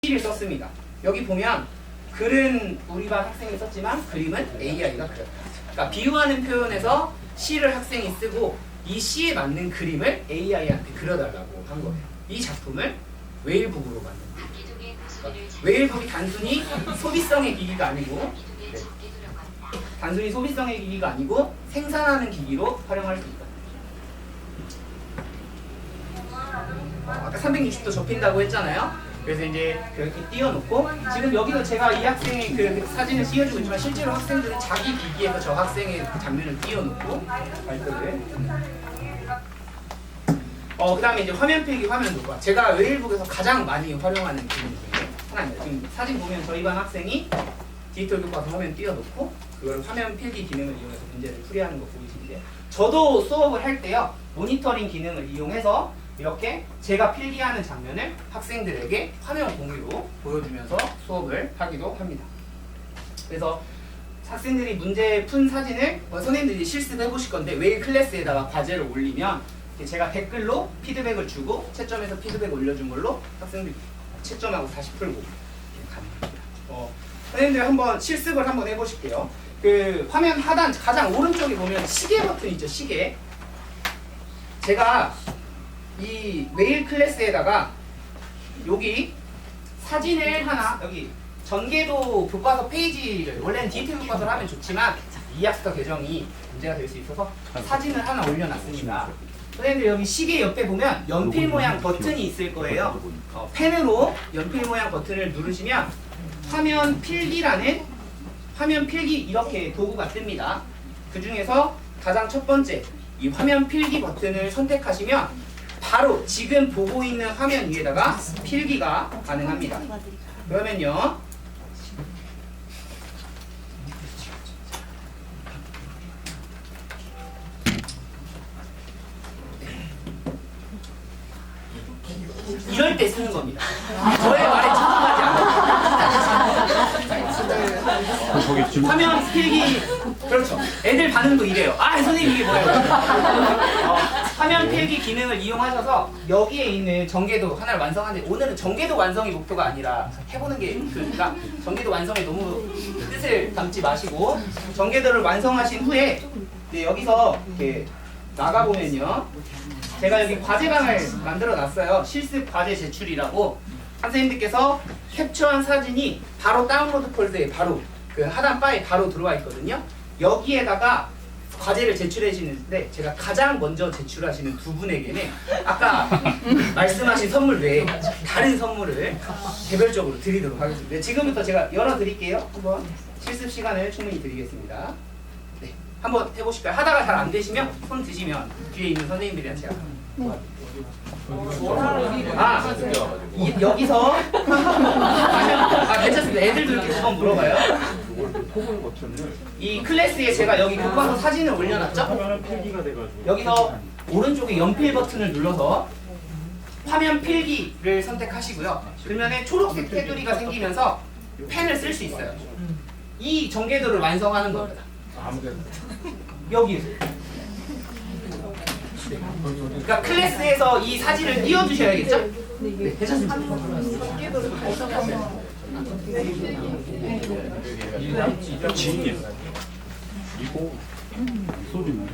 C를 썼습니다. 여기 보면 글은 우리 반 학생이 썼지만 그림은 AI가 그렸다. 그러니까 비유하는 표현에서 C를 학생이 쓰고 이 C에 맞는 그림을 AI한테 그려달라고 한 거예요. 이 작품을 웨일북으로 만든 거예요. 그러니까 웨일북이 단순히 소비성의 기기가 아니고 생산하는 기기로 활용할 수 있다. 아까 360도 접힌다고 했잖아요. 그래서 이제 이렇게 띄워놓고 지금 여기서 제가 이 학생의 그 사진을 띄워주고 있지만 실제로 학생들은 자기 기기에서 저 학생의 그 장면을 띄워놓고 발표를 그 다음에 이제 화면 필기, 화면 녹화. 제가 웨일북에서 가장 많이 활용하는 기능 중에 하나입니다. 지금 사진 보면 저희 반 학생이 디지털 교과서 화면 띄워놓고 그걸 화면 필기 기능을 이용해서 문제를 풀이하는 거 보이시는데 저도 수업을 할 때요 모니터링 기능을 이용해서 이렇게 제가 필기하는 장면을 학생들에게 화면 공유로 보여주면서 수업을 하기도 합니다. 그래서 학생들이 문제 푼 사진을 선생님들이 실습해 보실 건데 웨일 클래스에다가 과제를 올리면 제가 댓글로 피드백을 주고 채점해서 피드백 올려준 걸로 학생들이 채점하고 다시 풀고 이렇게 가능합니다. 선생님들 한번 실습을 한번 해보실게요. 그 화면 하단 가장 오른쪽에 보면 시계 버튼 있죠, 시계. 제가 이 웨일 클래스에다가 여기 사진을 하나 여기 전개도 교과서 페이지를 원래는 디지털 교과서를 하면 좋지만 이학스터 개정이 문제가 될 수 있어서 사진을 하나 올려놨습니다. 선생님들 여기 시계 옆에 보면 연필 모양 버튼이 있을 거예요. 펜으로 연필 모양 버튼을 누르시면 화면 필기라는 화면 필기 이렇게 도구가 뜹니다. 그 중에서 가장 첫 번째 이 화면 필기 버튼을 선택하시면 바로 지금 보고 있는 화면 위에다가 필기가 가능합니다. 그러면요. 이럴 때 쓰는 겁니다. 저의 말에 착각하지 않아요. 화면 필기 그렇죠. 애들 반응도 이래요. 아 선생님 이게 뭐예요? 화면 필기 기능을 이용하셔서 여기에 있는 전개도 하나를 완성하는데 오늘은 전개도 완성이 목표가 아니라 해보는 게 그러니까 전개도 완성에 너무 뜻을 담지 마시고 전개도를 완성하신 후에 여기서 이렇게 나가보면요. 제가 여기 과제방을 만들어 놨어요. 실습 과제 제출이라고 선생님들께서 캡처한 사진이 바로 다운로드 폴더에 바로 그 하단 바에 바로 들어와 있거든요. 여기에다가 과제를 제출해 주시는데 제가 가장 먼저 제출하시는 두 분에게는 아까 말씀하신 선물 외에 다른 선물을 개별적으로 드리도록 하겠습니다. 지금부터 제가 열어 드릴게요. 한번 실습 시간을 충분히 드리겠습니다. 네, 한번 해보실까요? 하다가 잘 안 되시면 손 드시면 뒤에 있는 선생님들이랑 제가 여기서 괜찮습니다. 애들도 이렇게 두 번 물어봐요. 이 클래스에 제가 여기 교과서 사진을 올려놨죠? 여기서 오른쪽에 연필 버튼을 눌러서 화면 필기를 선택하시고요. 그러면 초록색 테두리가 생기면서 펜을 쓸 수 있어요. 이 전개도를 완성하는 겁니다. 여기. 그러니까 클래스에서 이 사진을 띄워주셔야겠죠? 네, 괜찮습니다. 지인이요. 이거 소리는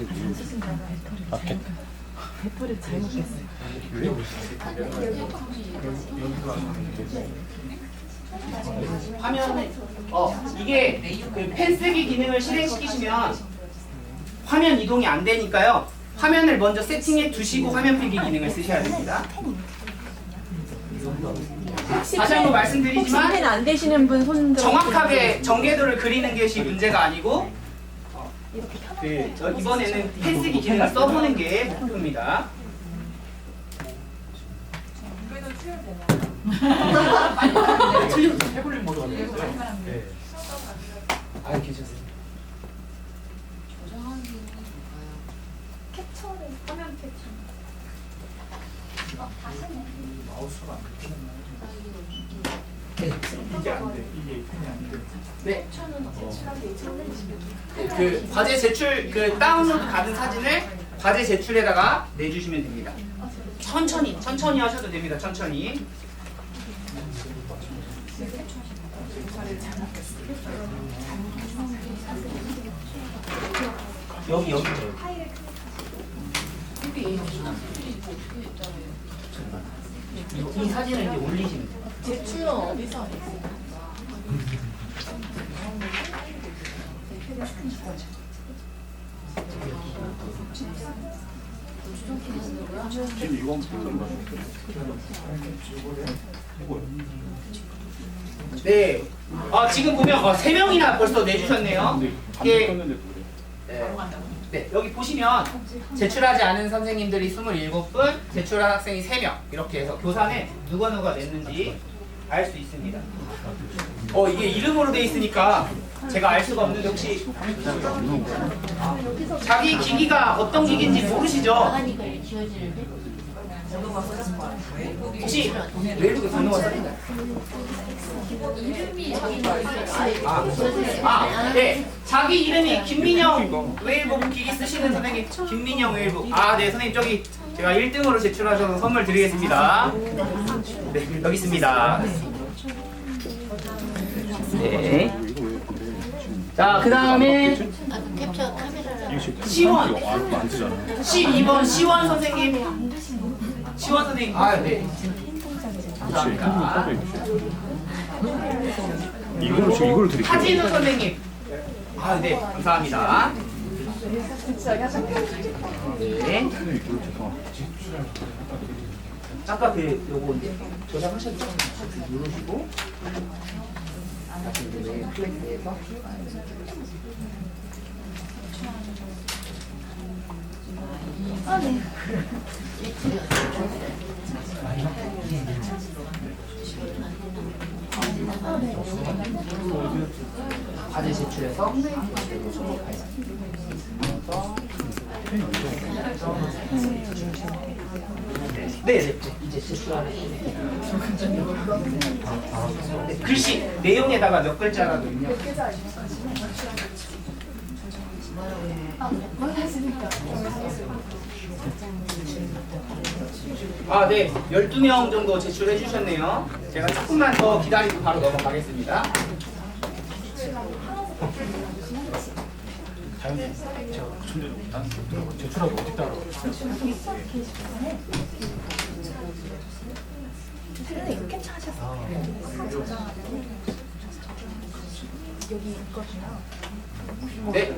앞에 배터리 잘못했어요. 화면에 이게 그 펜 쓰기 기능을 실행시키시면 화면 이동이 안 되니까요. 화면을 먼저 세팅해 두시고 화면 필기 기능을 쓰셔야 됩니다. 다시 한번 말씀드리지만 펜 안 되시는 분 손 들어. 정확하게 전개도를 그리는 것이 문제가 아니고 이번에는 펜 쓰기 기능을 써보는 게 목표입니다. 그래도 출연되나요? 틀린 태블릿 모드가 되겠어요. 네. 괜찮습니다. 조정하는 기능이 뭘까요? 캡처를 화면 캡처. 다시네. 마우스가 안 네. 이게 안 돼. 이게 펜이 안 돼. 네. 캡처는 제출하기 전에 그 과제 제출 그 다운로드 받은 사진을 과제 제출에다가 내주시면 됩니다. 천천히 하셔도 됩니다. 천천히. 여기 이 사진을 이제 올리시면 돼요. 제출은 어디서 하겠어요? 지금 이거 한번 보는 네. 지금 보면 3명이나 벌써 내주셨네요. 이게 떴는데도 네, 여기 보시면 제출하지 않은 선생님들이 27분, 제출한 학생이 3명 이렇게 해서 교사는 누가 냈는지 알 수 있습니다. 이게 이름으로 돼 있으니까 제가 알 수가 없는데 혹시 자기 기기가 어떤 기기인지 모르시죠? 혹시 웨일북에 번호가 써있나요? 네. 자기 이름이 김민영 웨일북 기기 쓰시는 선생님, 김민영 웨일북. 네, 선생님 저기 제가 1등으로 제출하셔서 선물 드리겠습니다. 네, 여기 있습니다. 네. 자, 그 다음에 캡처 카메라를 시원. 안 뜨잖아. 12번 시원 선생님. 시원 선생님. 네. 감사합니다. 이거를 지금 이걸 드릴게요. 하진우 선생님. 네, 감사합니다. 네. 아까 요거 이제 저장하셨죠? 누르시고 다시 이제 클릭해서 과제 제출해서 네, 이제 제출하는 글씨 내용에다가 몇 글자라도 있냐? 네, 12명 정도 제출해 주셨네요. 제가 조금만 더 기다리고 바로 넘어가겠습니다. 제출하고 어디 따라? 여기 있거든요. 네.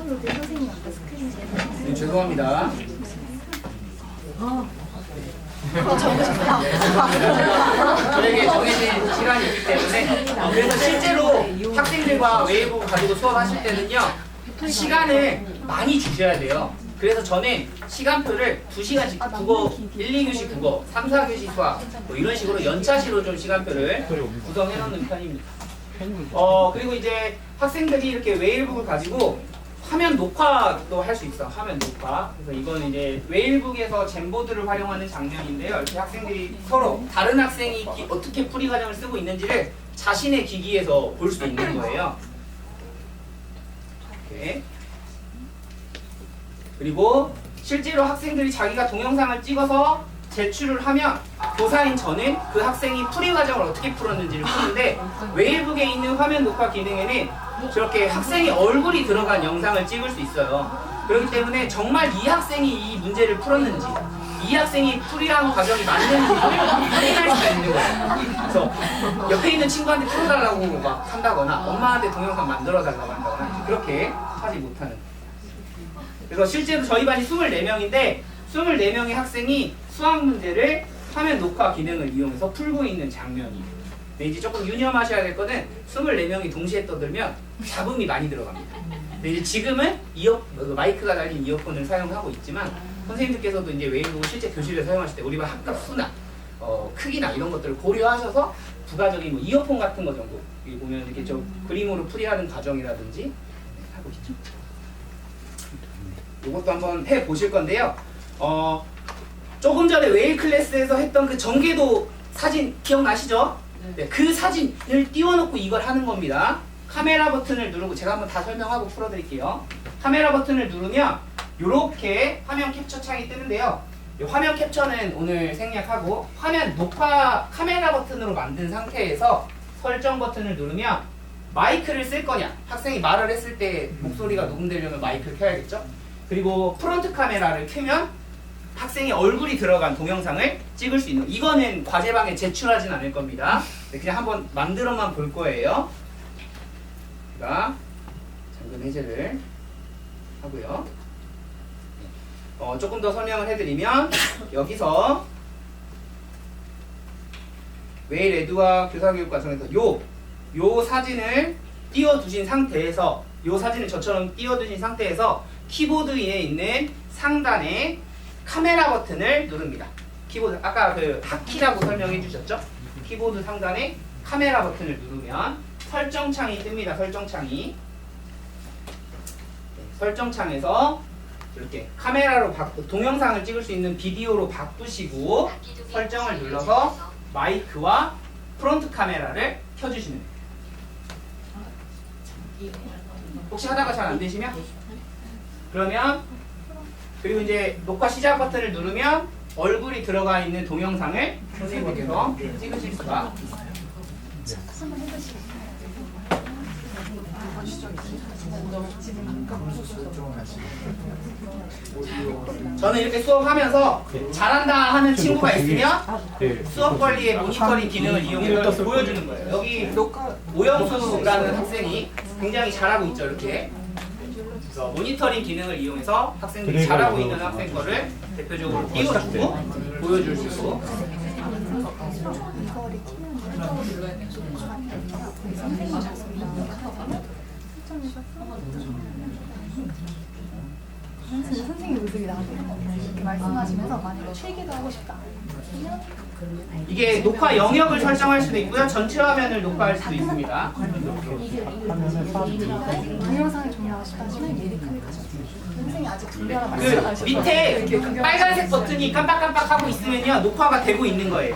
선생님 아까 스크린 네, 죄송합니다. 저에게 정해진 시간이 있기 때문에 그래서 실제로 학생들과 웨이브 가지고 수업하실 때는요 시간을 많이 주셔야 돼요. 그래서 저는 시간표를 2시간씩 국어 1, 2교시 국어 3, 4교시 수학 뭐 이런 식으로 연차시로 좀 시간표를 구성해 놓는 편입니다. 그리고 이제 학생들이 이렇게 웨일북을 가지고 화면 녹화도 할 수 있어. 화면 녹화. 그래서 이건 이제 웨일북에서 젠보드를 활용하는 장면인데요. 이렇게 학생들이 서로 다른 학생이 어떻게 풀이 과정을 쓰고 있는지를 자신의 기기에서 볼 수 있는 거예요. 이렇게. 그리고 실제로 학생들이 자기가 동영상을 찍어서 제출을 하면 교사인 저는 그 학생이 풀이 과정을 어떻게 풀었는지를 푸는데 웨일북에 있는 화면 녹화 기능에는 저렇게 학생의 얼굴이 들어간 영상을 찍을 수 있어요. 그렇기 때문에 정말 이 학생이 이 문제를 풀었는지 이 학생이 풀이한 과정이 맞는지를 확인할 수가 있는 거예요. 그래서 옆에 있는 친구한테 풀어달라고 막 한다거나 엄마한테 동영상 만들어달라고 한다거나 그렇게 하지 못하는. 그래서 실제로 저희 반이 24명인데 24명의 학생이 수학 문제를 화면 녹화 기능을 이용해서 풀고 있는 장면이에요. 근데 이제 조금 유념하셔야 될 거는 24명이 동시에 떠들면 잡음이 많이 들어갑니다. 근데 이제 지금은 마이크가 달린 이어폰을 사용하고 있지만 선생님들께서도 이제 웨이브를 실제 교실에 사용하실 때 우리 반 학급 수나 크기나 이런 것들을 고려하셔서 부가적인 뭐 이어폰 같은 거 정도 여기 보면 이렇게 좀 그림으로 풀이하는 과정이라든지 하고 있죠. 이것도 한번 해 보실 건데요. 조금 전에 웨일 클래스에서 했던 그 전개도 사진 기억나시죠? 네, 그 사진을 띄워놓고 이걸 하는 겁니다. 카메라 버튼을 누르고 제가 한번 다 설명하고 풀어드릴게요. 카메라 버튼을 누르면 이렇게 화면 캡처 창이 뜨는데요. 이 화면 캡처는 오늘 생략하고 화면 녹화 카메라 버튼으로 만든 상태에서 설정 버튼을 누르면 마이크를 쓸 거냐, 학생이 말을 했을 때 목소리가 녹음되려면 마이크를 켜야겠죠. 그리고 프론트 카메라를 켜면 학생이 얼굴이 들어간 동영상을 찍을 수 있는, 이거는 과제방에 제출하진 않을 겁니다. 그냥 한번 만들어만 볼 거예요. 제가 잠금 해제를 하고요. 조금 더 설명을 해드리면 여기서 웨일 에듀아 교사교육 과정에서 요 사진을 띄워두신 상태에서, 요 사진을 저처럼 띄워두신 상태에서 키보드에 있는 상단에 카메라 버튼을 누릅니다. 키보드, 아까 그 하키라고 설명해 주셨죠? 키보드 상단에 카메라 버튼을 누르면 설정창이 뜹니다. 설정창이. 설정창에서 이렇게 카메라로 동영상을 찍을 수 있는 비디오로 바꾸시고 설정을 눌러서 마이크와 프론트 카메라를 켜주시면 돼요. 혹시 하다가 잘 안 되시면 그러면, 그리고 이제 녹화 시작 버튼을 누르면 얼굴이 들어가 있는 동영상을 선생님께서 찍으실 수가 있어요. 저는 이렇게 수업하면서 잘한다 하는 친구가 있으면 네. 수업 관리의 모니터링 기능을 이용해서 보여주는 거예요. 여기 오영수라는 학생이 굉장히 잘하고 있죠. 이렇게 그래서 모니터링 기능을 이용해서 학생들이 잘하고 있는 학생 거를 대표적으로 띄워주고 보여줄 수 있고. 선생님 모습이 나오네요. 이렇게 말씀하시면서 만약에 필기도 하고 싶다. 이게 녹화 영역을 설정할 수도 있고요. 전체 화면을 녹화할 수도 있습니다. 동영상을 종료하고 싶다 하시면 예리 클릭하셔도 돼요. 선생님이 아직 준비하라 그 말씀하셨어요. 밑에 빨간색 버튼이 깜빡깜빡 하고 있으면요, 녹화가 되고 있는 거예요.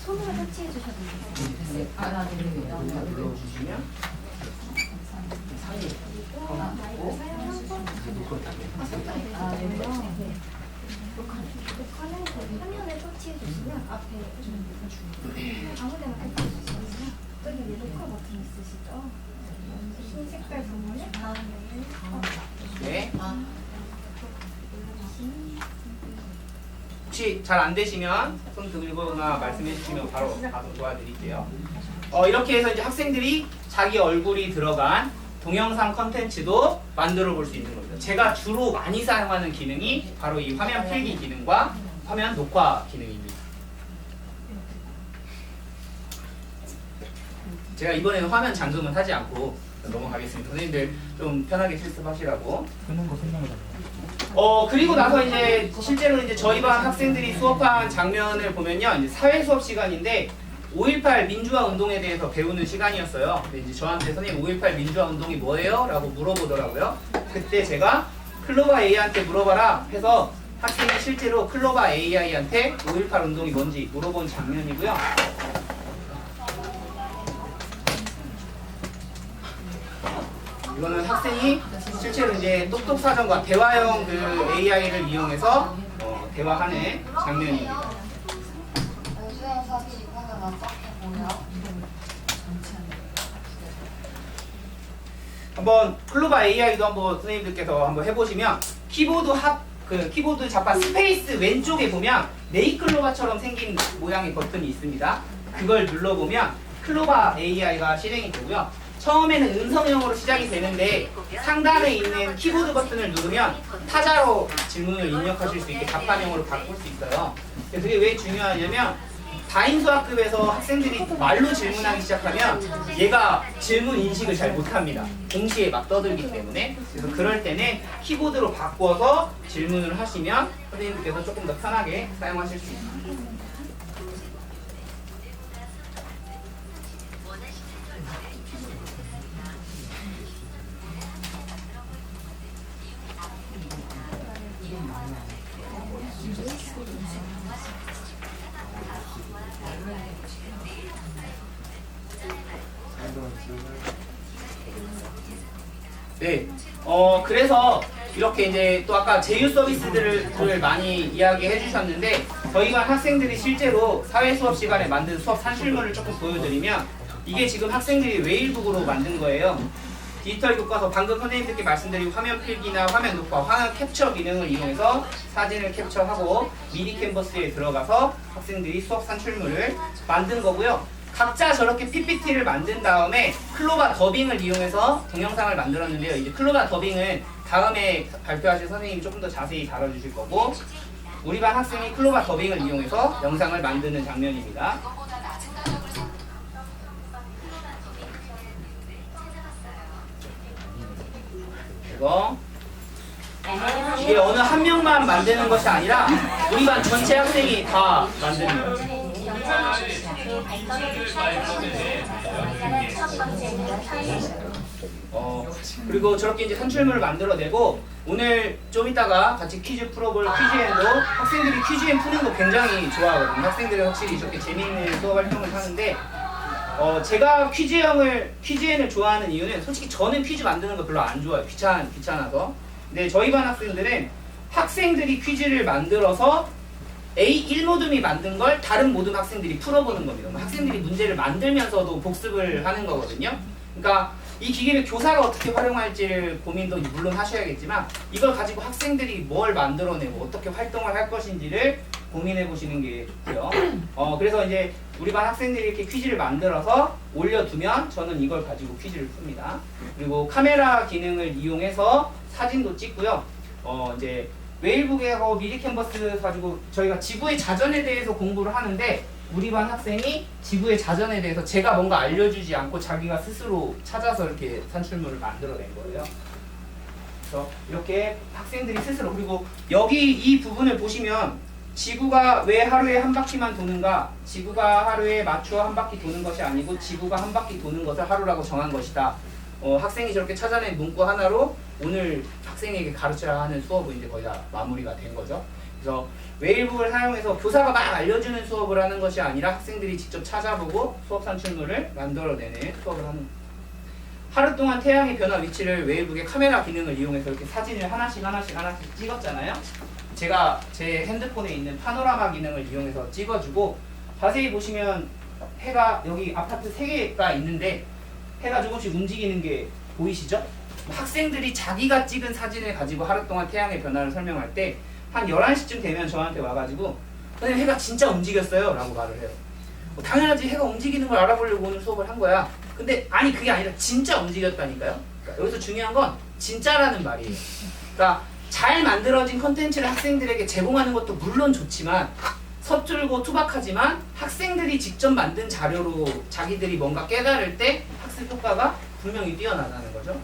손으로 터치해 주셔도 돼요. 눌러주시면 화면에 터치해 주시면 앞에 아무데나 클릭해 주시면 저기 위에 녹화 버튼 있으시죠? 흰 색깔 부분에 다음에 네. 혹시 잘 안 되시면 손 들거나 말씀해 주시면 바로 가서 도와드릴게요. 이렇게 해서 이제 학생들이 자기 얼굴이 들어간 동영상 컨텐츠도 만들어 볼 수 있는 겁니다. 제가 주로 많이 사용하는 기능이 바로 이 화면 필기 기능과 화면 녹화 기능입니다. 제가 이번에는 화면 잠금은 하지 않고 넘어가겠습니다. 선생님들 좀 편하게 실습하시라고. 끄는 거 설명을 하세요. 그리고 나서 이제 실제로 이제 저희 반 학생들이 수업한 장면을 보면요, 이제 사회 수업 시간인데 5.18 민주화 운동에 대해서 배우는 시간이었어요. 근데 이제 저한테 선생님 5.18 민주화 운동이 뭐예요? 라고 물어보더라고요. 그때 제가 클로바 A한테 물어봐라 해서 학생이 실제로 클로바 AI한테 5.18 운동이 뭔지 물어본 장면이고요. 이거는 학생이 실제로 이제 똑똑사전과 대화형 그 AI를 이용해서 대화하는 장면입니다. 연수형 사진 화면 어떻게 보여? 한번 클로바 AI도 한번 선생님들께서 한번 해보시면 키보드 좌판 스페이스 왼쪽에 보면 네이클로바처럼 생긴 모양의 버튼이 있습니다. 그걸 눌러보면 클로바 AI가 실행이 되고요. 처음에는 음성형으로 시작이 되는데 상단에 있는 키보드 버튼을 누르면 타자로 질문을 입력하실 수 있게 자판형으로 바꿀 수 있어요. 그게 왜 중요하냐면 다인수학급에서 학생들이 말로 질문하기 시작하면 얘가 질문 인식을 잘 못합니다. 동시에 막 떠들기 때문에. 그래서 그럴 때는 키보드로 바꿔서 질문을 하시면 선생님들께서 조금 더 편하게 사용하실 수 있습니다. 네. 그래서 이렇게 이제 또 아까 제휴 서비스들을 많이 이야기해 주셨는데 저희 반 학생들이 실제로 사회 수업 시간에 만든 수업 산출물을 조금 보여드리면 이게 지금 학생들이 웨일북으로 만든 거예요. 디지털 교과서 방금 선생님들께 말씀드린 화면 필기나 화면 녹화, 화면 캡처 기능을 이용해서 사진을 캡처하고 미니 캔버스에 들어가서 학생들이 수업 산출물을 만든 거고요. 각자 저렇게 PPT를 만든 다음에 클로바 더빙을 이용해서 동영상을 만들었는데요. 이제 클로바 더빙은 다음에 발표하실 선생님이 조금 더 자세히 다뤄주실 거고 우리 반 학생이 클로바 더빙을 이용해서 영상을 만드는 장면입니다. 이게 어느 한 명만 만드는 것이 아니라 우리 반 전체 학생이 다 만드는 거예요. 그리고 저렇게 이제 산출물을 만들어내고 오늘 좀 이따가 같이 퀴즈 풀어볼 퀴즈엔도 학생들이 퀴즈엔 푸는 거 굉장히 좋아하거든요. 학생들이 확실히 저렇게 재미있는 수업 활동을 하는데 제가 퀴즈엔을 좋아하는 이유는 솔직히 저는 퀴즈 만드는 거 별로 안 좋아해요. 귀찮아서. 근데 저희 반 학생들은 학생들이 퀴즈를 만들어서 A1모듬이 만든 걸 다른 모든 학생들이 풀어보는 겁니다. 학생들이 문제를 만들면서도 복습을 하는 거거든요. 그러니까 이 기계를 교사가 어떻게 활용할지 고민도 물론 하셔야겠지만 이걸 가지고 학생들이 뭘 만들어내고 어떻게 활동을 할 것인지를 고민해 보시는 게 좋고요. 그래서 이제 우리 반 학생들이 이렇게 퀴즈를 만들어서 올려두면 저는 이걸 가지고 퀴즈를 풉니다. 그리고 카메라 기능을 이용해서 사진도 찍고요. 이제 웨일북에서 미리 캔버스 가지고 저희가 지구의 자전에 대해서 공부를 하는데 우리 반 학생이 지구의 자전에 대해서 제가 뭔가 알려주지 않고 자기가 스스로 찾아서 이렇게 산출물을 만들어낸 거예요. 그래서 이렇게 학생들이 스스로 그리고 여기 이 부분을 보시면 지구가 왜 하루에 한 바퀴만 도는가? 지구가 하루에 맞추어 한 바퀴 도는 것이 아니고 지구가 한 바퀴 도는 것을 하루라고 정한 것이다. 학생이 저렇게 찾아낸 문구 하나로 오늘 학생에게 가르쳐야 하는 수업은 이제 거의 다 마무리가 된 거죠. 그래서 웨일북을 사용해서 교사가 막 알려주는 수업을 하는 것이 아니라 학생들이 직접 찾아보고 수업 산출물을 만들어내는 수업을 하는 거예요. 하루 동안 태양의 변화 위치를 웨일북의 카메라 기능을 이용해서 이렇게 사진을 하나씩 찍었잖아요. 제가 제 핸드폰에 있는 파노라마 기능을 이용해서 찍어주고 자세히 보시면 해가 여기 아파트 3개가 있는데 해가 조금씩 움직이는 게 보이시죠? 학생들이 자기가 찍은 사진을 가지고 하루 동안 태양의 변화를 설명할 때 한 11시쯤 되면 저한테 와가지고 선생님 해가 진짜 움직였어요 라고 말을 해요. 당연하지 해가 움직이는 걸 알아보려고 오늘 수업을 한 거야. 근데 아니 그게 아니라 진짜 움직였다니까요. 그러니까 여기서 중요한 건 진짜라는 말이에요. 그러니까 잘 만들어진 컨텐츠를 학생들에게 제공하는 것도 물론 좋지만 서툴고 투박하지만 학생들이 직접 만든 자료로 자기들이 뭔가 깨달을 때 학습 효과가 분명히 뛰어나다는 거죠.